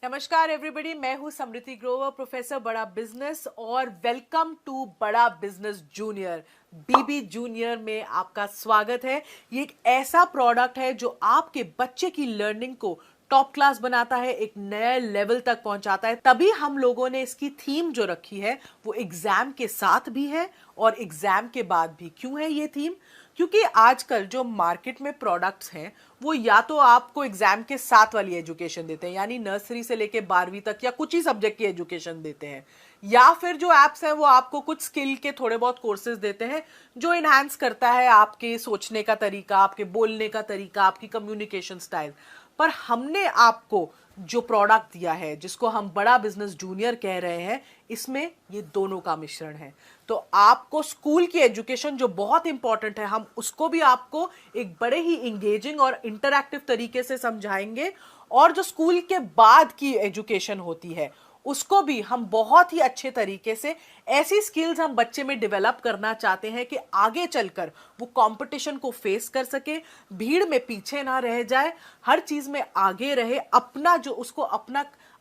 नमस्कार एवरीबॉडी, मैं हूं समृति ग्रोवर, प्रोफेसर बड़ा बिजनेस, और वेलकम टू बड़ा बिजनेस जूनियर। बीबी जूनियर में आपका स्वागत है। ये एक ऐसा प्रोडक्ट है जो आपके बच्चे की लर्निंग को टॉप क्लास बनाता है, एक नए लेवल तक पहुंचाता है। तभी हम लोगों ने इसकी थीम जो रखी है वो एग्जाम के साथ भी है और एग्जाम के बाद भी। क्यों है ये थीम? क्योंकि आजकल जो मार्केट में प्रोडक्ट्स हैं वो या तो आपको एग्जाम के साथ वाली एजुकेशन देते हैं, यानी नर्सरी से लेके 12वीं तक या कुछ ही सब्जेक्ट की एजुकेशन देते हैं, या फिर जो एप्स हैं वो आपको कुछ स्किल के थोड़े बहुत कोर्सेज देते हैं जो इनहांस करता है आपके सोचने का तरीका, आपके बोलने का तरीका, आपकी कम्युनिकेशन स्टाइल। पर हमने आपको जो प्रोडक्ट दिया है, जिसको हम बड़ा बिजनेस जूनियर कह रहे हैं, इसमें ये दोनों का मिश्रण है। तो आपको स्कूल की एजुकेशन जो बहुत इंपॉर्टेंट है, हम उसको भी आपको एक बड़े ही इंगेजिंग और इंटरैक्टिव तरीके से समझाएंगे, और जो स्कूल के बाद की एजुकेशन होती है उसको भी हम बहुत ही अच्छे तरीके से, ऐसी स्किल्स हम बच्चे में डेवलप करना चाहते हैं कि आगे चलकर वो कंपटीशन को फेस कर सके, भीड़ में पीछे ना रह जाए, हर चीज में आगे रहे, अपना जो उसको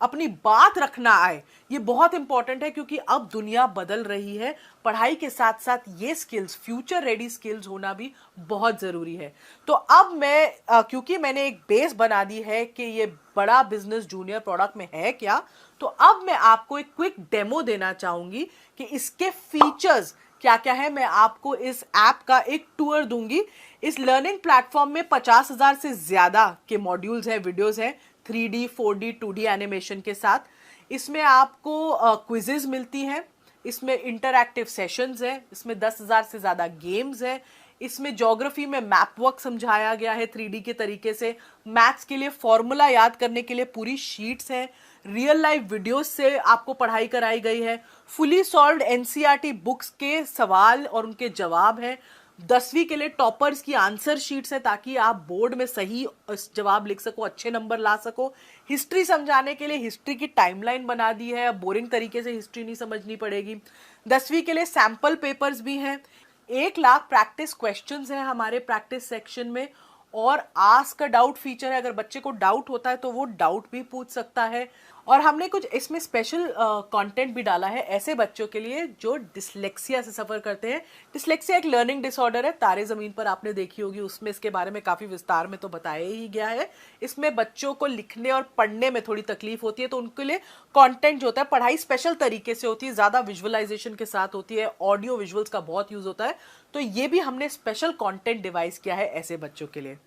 अपनी बात रखना आए। ये बहुत इंपॉर्टेंट है क्योंकि अब दुनिया बदल रही है। पढ़ाई के साथ साथ ये स्किल्स, फ्यूचर रेडी स्किल्स होना भी बहुत जरूरी है। तो अब मैं क्योंकि मैंने एक बेस बना दी है कि ये बड़ा बिजनेस जूनियर प्रोडक्ट में है क्या, तो अब मैं आपको एक क्विक डेमो देना चाहूंगी कि इसके फीचर्स क्या क्या है। मैं आपको इस ऐप का एक टूर दूंगी। इस लर्निंग प्लेटफॉर्म में 50,000 से ज्यादा के मॉड्यूल्स हैं, वीडियोस हैं, 3D 4D 2D एनिमेशन के साथ। इसमें आपको क्विजेज मिलती हैं, इसमें इंटरैक्टिव सेशंस हैं, इसमें 10,000 से ज्यादा गेम्स हैं, इसमें ज्योग्राफी में मैप वर्क समझाया गया है 3D के तरीके से, मैथ्स के लिए फॉर्मूला याद करने के लिए पूरी शीट्स हैं, रियल लाइफ वीडियोस से आपको पढ़ाई कराई गई है, फुली सॉल्व्ड एनसीईआरटी बुक्स के सवाल और उनके जवाब हैं, 10वीं के लिए टॉपर्स की आंसर शीट्स है ताकि आप बोर्ड में सही जवाब लिख सको, अच्छे नंबर ला सको। हिस्ट्री समझाने के लिए हिस्ट्री की टाइमलाइन बना दी है, बोरिंग तरीके से हिस्ट्री नहीं समझनी पड़ेगी। 10वीं के लिए सैंपल पेपर्स भी हैं, 1 लाख प्रैक्टिस क्वेश्चंस हैं हमारे प्रैक्टिस सेक्शन में, और आस्क अ डाउट फीचर है। अगर बच्चे को डाउट होता है तो वो डाउट भी पूछ सकता है। और हमने कुछ इसमें स्पेशल कंटेंट भी डाला है ऐसे बच्चों के लिए जो डिसलेक्सिया से सफर करते हैं। डिसलेक्सिया एक लर्निंग डिसऑर्डर है, तारे जमीन पर आपने देखी होगी, उसमें इसके बारे में काफी विस्तार में तो बताया ही गया है। इसमें बच्चों को लिखने और पढ़ने में थोड़ी तकलीफ होती है, तो उनके लिए कंटेंट जो होता है, पढ़ाई स्पेशल तरीके से होती है, ज्यादा विजुअलाइजेशन के साथ होती है, ऑडियो विजुअल्स का बहुत यूज होता है, तो ये भी हमने स्पेशल कंटेंट डिवाइस किया है ऐसे बच्चों के लिए।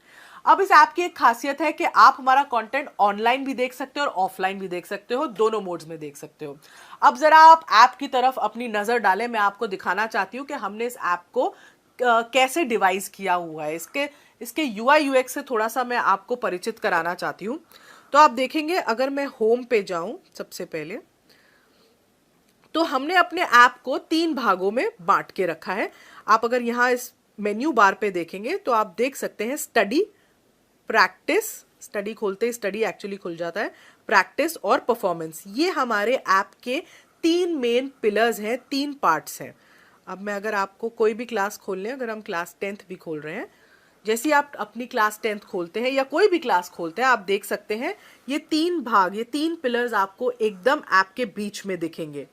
अब इस ऐप की एक खासियत है कि आप हमारा कंटेंट ऑनलाइन भी देख सकते हो और ऑफलाइन भी देख सकते हो, दोनों मोड्स में देख सकते हो। अब जरा आप ऐप की तरफ अपनी नजर डालें। मैं आपको दिखाना चाहती हूं कि हमने इस ऐप को कैसे डिवाइस किया हुआ है। इसके यूआई यूएक्स से थोड़ा सा मैं आपको परिचित कराना चाहती हूँ। तो आप देखेंगे, अगर मैं होम पे जाऊं सबसे पहले, तो हमने अपने ऐप को 3 भागों में बांट के रखा है। आप अगर यहाँ इस मेन्यू बार पे देखेंगे तो आप देख सकते हैं स्टडी, प्रैक्टिस, स्टडी खोलते ही स्टडी एक्चुअली खुल जाता है, प्रैक्टिस और परफॉर्मेंस। ये हमारे ऐप के 3 मेन पिलर्स हैं, 3 पार्ट्स हैं। अब मैं अगर आपको कोई भी क्लास खोल लें, अगर हम क्लास 10th भी खोल रहे हैं, जैसे आप अपनी क्लास 10th खोलते हैं या कोई भी क्लास खोलते हैं, आप देख सकते हैं ये 3 भाग, ये 3 पिलर्स आपको एकदम ऐप के बीच में दिखेंगे।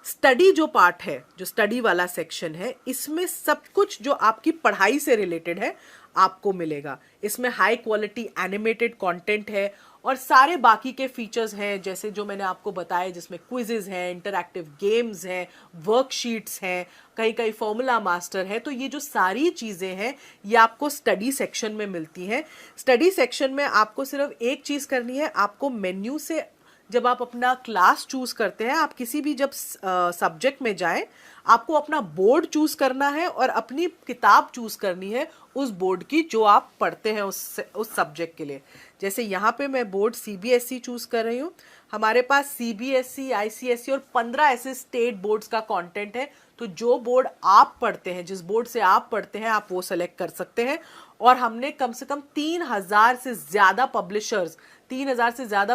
स्टडी जो पार्ट है, जो स्टडी वाला सेक्शन है, इसमें सब कुछ जो आपकी पढ़ाई से रिलेटेड है आपको मिलेगा। इसमें हाई क्वालिटी एनिमेटेड कंटेंट है और सारे बाकी के फीचर्स हैं, जैसे जो मैंने आपको बताया, जिसमें क्विजेज हैं, इंटरैक्टिव गेम्स हैं, वर्कशीट्स हैं, कहीं कहीं फॉर्मूला मास्टर है। तो ये जो सारी चीजें हैं ये आपको स्टडी सेक्शन में मिलती हैं। स्टडी सेक्शन में आपको सिर्फ एक चीज करनी है, आपको मेन्यू से जब आप अपना क्लास चूज करते हैं, आप किसी भी जब सब्जेक्ट में जाएं, आपको अपना बोर्ड चूज करना है और अपनी किताब चूज करनी है उस बोर्ड की जो आप पढ़ते हैं उस सब्जेक्ट के लिए। जैसे यहाँ पे मैं बोर्ड सीबीएसई चूज कर रही हूँ। हमारे पास सीबीएसई, आईसीएसई और 15 ऐसे स्टेट बोर्ड्स का कंटेंट है। तो जो बोर्ड आप पढ़ते हैं, जिस बोर्ड से आप पढ़ते हैं, आप वो सेलेक्ट कर सकते हैं। और हमने कम से कम 3,000 से ज्यादा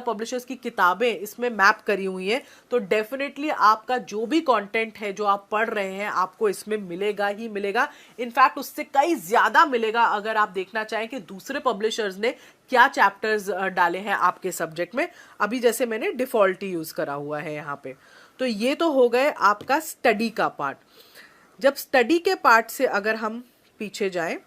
पब्लिशर्स की किताबें इसमें मैप करी हुई हैं। तो डेफिनेटली आपका जो भी कंटेंट है जो आप पढ़ रहे हैं आपको इसमें मिलेगा ही मिलेगा। इनफैक्ट उससे कई ज्यादा मिलेगा अगर आप देखना चाहें कि दूसरे पब्लिशर्स ने क्या चैप्टर्स डाले हैं आपके सब्जेक्ट में। अभी जैसे मैंने डिफॉल्ट ही यूज करा हुआ है यहाँ पे। तो ये तो हो गए आपका स्टडी का पार्ट। जब स्टडी के पार्ट से अगर हम पीछे जाएं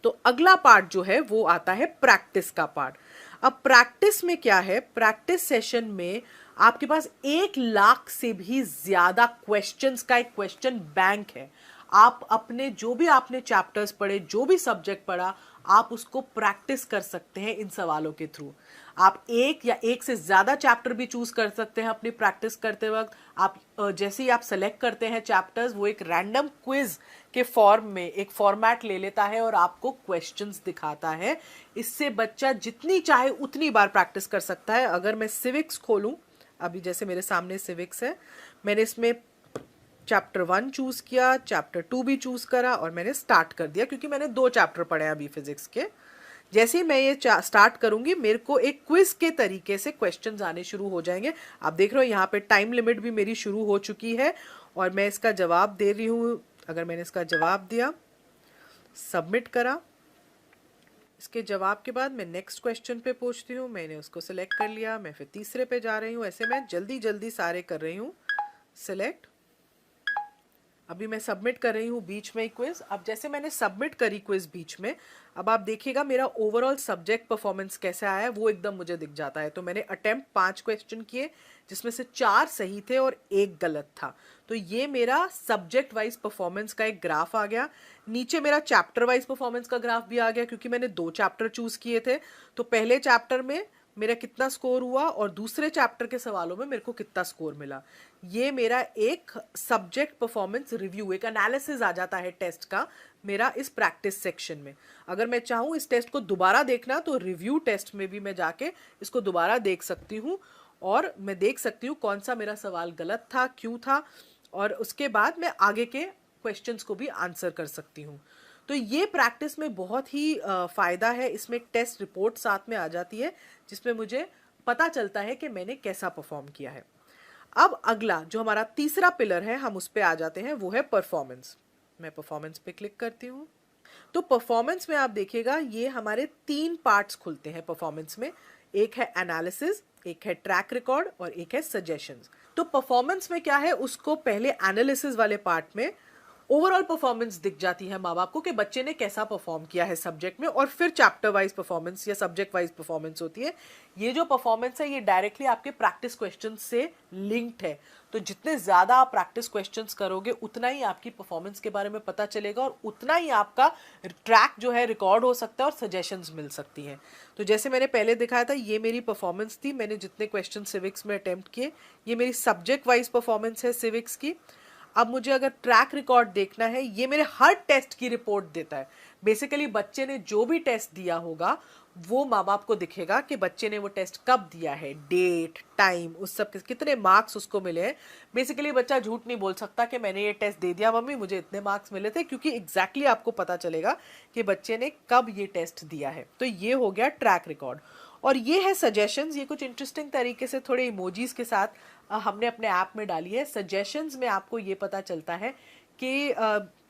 तो अगला पार्ट जो है वो आता है प्रैक्टिस का पार्ट। अब प्रैक्टिस में क्या है, प्रैक्टिस सेशन में आपके पास 1 लाख से भी ज्यादा क्वेश्चंस का एक क्वेश्चन बैंक है। आप अपने जो भी आपने चैप्टर्स पढ़े, जो भी सब्जेक्ट पढ़ा, आप उसको प्रैक्टिस कर सकते हैं इन सवालों के थ्रू। आप एक या एक से ज्यादा चैप्टर भी चूज कर सकते हैं अपनी प्रैक्टिस करते वक्त। आप जैसे ही आप सेलेक्ट करते हैं चैप्टर्स, वो एक रैंडम क्विज के फॉर्म में एक फॉर्मेट ले लेता है और आपको क्वेश्चंस दिखाता है। इससे बच्चा जितनी चाहे उतनी बार प्रैक्टिस कर सकता है। अगर मैं सिविक्स खोलूं, अभी जैसे मेरे सामने सिविक्स है, मैंने इसमें चैप्टर 1 चूज किया, चैप्टर 2 भी चूज करा और मैंने स्टार्ट कर दिया, क्योंकि मैंने 2 चैप्टर पढ़े अभी फिजिक्स के। जैसे ही मैं ये स्टार्ट करूंगी, मेरे को एक क्विज के तरीके से क्वेश्चंस आने शुरू हो जाएंगे। आप देख रहे हो यहाँ पे टाइम लिमिट भी मेरी शुरू हो चुकी है और मैं इसका जवाब दे रही हूँ। अगर मैंने इसका जवाब दिया, सबमिट करा, इसके जवाब के बाद मैं नेक्स्ट क्वेश्चन पे पहुंचती हूँ। मैंने उसको सिलेक्ट कर लिया, मैं फिर तीसरे पे जा रही हूँ। ऐसे मैं जल्दी जल्दी सारे कर रही हूँ सिलेक्ट। अभी मैं सबमिट कर रही हूँ बीच में ही क्विज। अब जैसे मैंने सबमिट करी क्विज बीच में, अब आप देखिएगा मेरा ओवरऑल सब्जेक्ट परफॉर्मेंस कैसे आया है वो एकदम मुझे दिख जाता है। तो मैंने अटेम्प्ट 5 क्वेश्चन किए, जिसमें से 4 सही थे और 1 गलत था। तो ये मेरा सब्जेक्ट वाइज परफॉर्मेंस का एक ग्राफ आ गया। नीचे मेरा चैप्टर वाइज परफॉर्मेंस का ग्राफ भी आ गया, क्योंकि मैंने 2 चैप्टर चूज किए थे। तो पहले चैप्टर में मेरा कितना स्कोर हुआ और दूसरे चैप्टर के सवालों में मेरे को कितना स्कोर मिला। ये मेरा एक सब्जेक्ट परफॉर्मेंस रिव्यू, एक एनालिसिस आ जाता है टेस्ट का मेरा इस प्रैक्टिस सेक्शन में। अगर मैं चाहूँ इस टेस्ट को दोबारा देखना, तो रिव्यू टेस्ट में भी मैं जाके इसको दोबारा देख सकती हूँ और मैं देख सकती हूँ कौन सा मेरा सवाल गलत था, क्यों था, और उसके बाद मैं आगे के क्वेश्चंस को भी आंसर कर सकती हूँ। तो ये प्रैक्टिस में बहुत ही फायदा है। इसमें एक टेस्ट रिपोर्ट साथ में आ जाती है, जिसमें मुझे पता चलता है कि मैंने कैसा परफॉर्म किया है। अब अगला जो हमारा तीसरा पिलर है, हम उस पे आ जाते हैं, वो है परफॉर्मेंस। मैं परफॉर्मेंस पे क्लिक करती हूँ। तो परफॉर्मेंस में आप देखिएगा ये हमारे 3 पार्ट्स खुलते हैं परफॉर्मेंस में। एक है एनालिसिस, एक है ट्रैक रिकॉर्ड और एक है सजेशंस। तो परफॉर्मेंस में क्या है, उसको पहले एनालिसिस वाले पार्ट में ओवरऑल परफॉर्मेंस दिख जाती है माँ बाप को कि बच्चे ने कैसा परफॉर्म किया है सब्जेक्ट में, और फिर चैप्टर वाइज परफॉर्मेंस या सब्जेक्ट वाइज परफॉर्मेंस होती है। ये जो परफॉर्मेंस है ये डायरेक्टली आपके प्रैक्टिस क्वेश्चन से लिंक्ड है। तो जितने ज्यादा आप प्रैक्टिस क्वेश्चंस करोगे, उतना ही आपकी परफॉर्मेंस के बारे में पता चलेगा और उतना ही आपका ट्रैक जो है रिकॉर्ड हो सकता है और सजेशंस मिल सकती हैं। तो जैसे मैंने पहले दिखाया था, ये मेरी परफॉर्मेंस थी। मैंने जितने क्वेश्चन सिविक्स में अटेम्प्ट किए, ये मेरी सब्जेक्ट वाइज परफॉर्मेंस है सिविक्स की। अब मुझे अगर ट्रैक रिकॉर्ड देखना है, ये मेरे हर टेस्ट की रिपोर्ट देता है। बेसिकली बच्चे ने जो भी टेस्ट दिया होगा वो माँ बाप को दिखेगा कि बच्चे ने वो टेस्ट कब दिया है, डेट, टाइम, उस सब कितने मार्क्स उसको मिले हैं। बेसिकली बच्चा झूठ नहीं बोल सकता कि मैंने ये टेस्ट दे दिया मम्मी, मुझे इतने मार्क्स मिले थे, क्योंकि एग्जैक्टली आपको पता चलेगा कि बच्चे ने कब ये टेस्ट दिया है। तो ये हो गया ट्रैक रिकॉर्ड। और ये है सजेशंस। ये कुछ इंटरेस्टिंग तरीके से थोड़े इमोजीज के साथ हमने अपने ऐप में डाली है। सजेशंस में आपको ये पता चलता है कि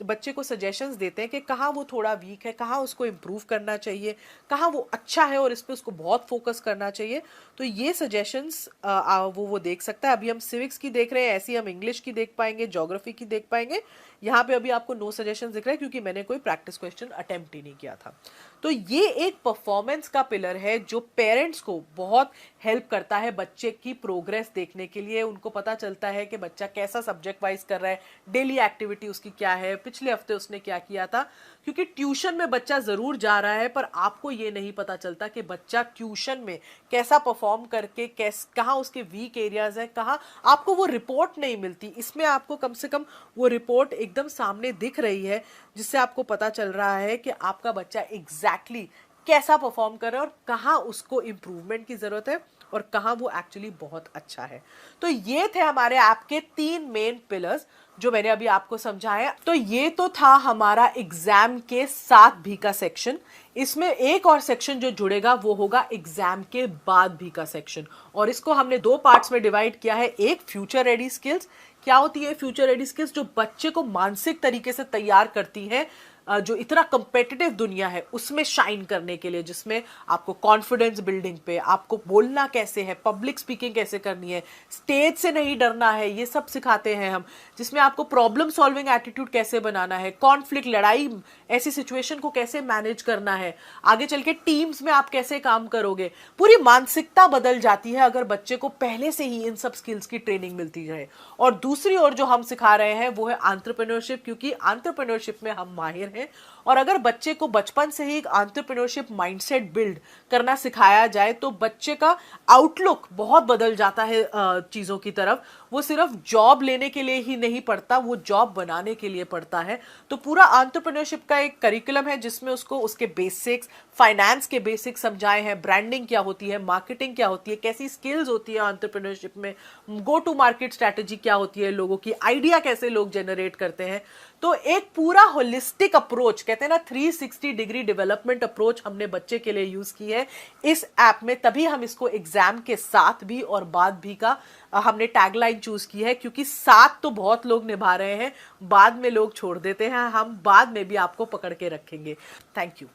बच्चे को सजेशंस देते हैं कि कहाँ वो थोड़ा वीक है, कहाँ उसको इम्प्रूव करना चाहिए, कहाँ वो अच्छा है और इस पे उसको बहुत फोकस करना चाहिए। तो ये सजेशंस वो देख सकता है। अभी हम सिविक्स की देख रहे हैं, ऐसी हम इंग्लिश की देख पाएंगे, ज्योग्राफी की देख पाएंगे। यहाँ पे अभी आपको नो सजेशंस दिख रहा है, क्योंकि मैंने कोई प्रैक्टिस क्वेश्चन अटेम्प्ट ही नहीं किया था। तो ये एक परफॉर्मेंस का पिलर है जो पेरेंट्स को बहुत हेल्प करता है बच्चे की प्रोग्रेस देखने के लिए। उनको पता चलता है कि बच्चा कैसा सब्जेक्ट वाइज कर रहा है, डेली एक्टिविटी उसकी क्या है, पिछले हफ्ते उसने क्या किया था। क्योंकि ट्यूशन में बच्चा जरूर जा रहा है, पर आपको ये नहीं पता चलता कि बच्चा ट्यूशन में कैसा परफॉर्म करके कहाँ उसके वीक एरियाज हैं, कहाँ आपको वो रिपोर्ट नहीं मिलती। इसमें आपको कम से कम वो रिपोर्ट एकदम सामने दिख रही है, जिससे आपको पता चल रहा है कि आपका बच्चा एग्जैक्टली कैसा परफॉर्म कर रहा है और कहाँ उसको इम्प्रूवमेंट की जरूरत है और कहाँ वो एक्चुअली बहुत अच्छा है। तो ये थे हमारे ऐप के 3 मेन पिलर्स जो मैंने अभी आपको समझाया। तो ये तो था हमारा एग्जाम के साथ भी का सेक्शन। इसमें एक और सेक्शन जो जुड़ेगा वो होगा एग्जाम के बाद भी का सेक्शन, और इसको हमने 2 पार्ट्स में डिवाइड किया है। एक फ्यूचर रेडी स्किल्स। क्या होती है फ्यूचर रेडी स्किल्स? जो बच्चे को मानसिक तरीके से तैयार करती है जो इतना कंपेटिटिव दुनिया है उसमें शाइन करने के लिए, जिसमें आपको कॉन्फिडेंस बिल्डिंग पे, आपको बोलना कैसे है, पब्लिक स्पीकिंग कैसे करनी है, स्टेज से नहीं डरना है, ये सब सिखाते हैं हम, जिसमें आपको प्रॉब्लम सॉल्विंग एटीट्यूड कैसे बनाना है, कॉन्फ्लिक्ट, लड़ाई, ऐसी सिचुएशन को कैसे मैनेज करना है, आगे चल के टीम्स में आप कैसे काम करोगे। पूरी मानसिकता बदल जाती है अगर बच्चे को पहले से ही इन सब स्किल्स की ट्रेनिंग मिलती जाए। और दूसरी ओर जो हम सिखा रहे हैं वो है एंटरप्रेन्योरशिप, क्योंकि एंटरप्रेन्योरशिप में हम माहिर हैं। और अगर बच्चे को बचपन से ही एक एंटरप्रेन्योरशिप माइंडसेट बिल्ड करना सिखाया जाए तो बच्चे का आउटलुक बहुत बदल जाता है चीजों की तरफ। वो सिर्फ जॉब लेने के लिए ही नहीं पढ़ता, वो जॉब बनाने के लिए पढ़ता है। तो पूरा एंटरप्रेन्योरशिप का एक करिकुलम है जिसमें उसको उसके बेसिक्स, फाइनेंस के बेसिक्स समझाए हैं, ब्रांडिंग क्या होती है, मार्केटिंग क्या होती है, कैसी स्किल्स होती है एंटरप्रेन्योरशिप में, गो टू मार्केट स्ट्रैटेजी क्या होती है, लोगों की आइडिया कैसे लोग जनरेट करते हैं। तो एक पूरा होलिस्टिक अप्रोच, कहते हैं ना 360 डिग्री डेवलपमेंट अप्रोच, हमने बच्चे के लिए यूज की है इस ऐप में। तभी हम इसको एग्जाम के साथ भी और बाद भी का हमने टैगलाइन चूज की है, क्योंकि साथ तो बहुत लोग निभा रहे हैं, बाद में लोग छोड़ देते हैं, हम बाद में भी आपको पकड़ के रखेंगे। Thank you.